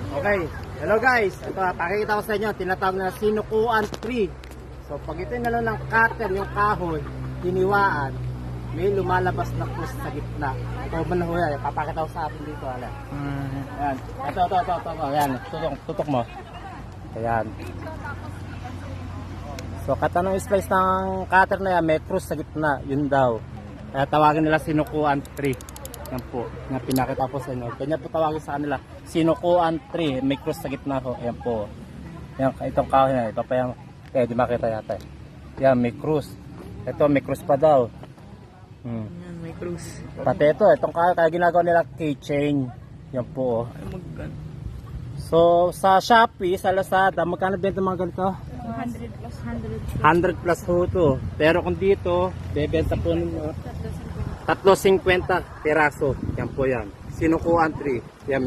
Okay, hello guys. Ito, pakikita ko sa inyo, tinatawag na sinukuan tree. So pag ito yung ng cutter, yung kahoy, hiniwaan, may lumalabas na krus sa gitna. Ito man ho yan, papakita ko sa atin dito. Ayan. Ayan. Ito. Ayan, tutok mo. Ayan. So katanong slice ng cutter na yan, may krus sa gitna, yun daw. Kaya tawagin nila sinukuan tree. Yan po, na pinakita po sa inyo. Kanya po tawagin sa kanila, sinukuan tree, may cross sa gitna ko. Yan po. Yan, itong kahoy na, ito pa yan. Kaya di makita yata. Yan, may cross. Ito, may cross pa daw. Yan, may cruise. Pati ito, itong kahoy, kaya ginagawa nila keychain. Yan po. Ay, So, sa Shopee, sa Lazada, magkano benta mga ganito? 100 plus 100 100. plus ho to. Pero kung dito, bebenta po ninyo 3.50 piraso. Yan po yan. Sinukuan tree. Yan.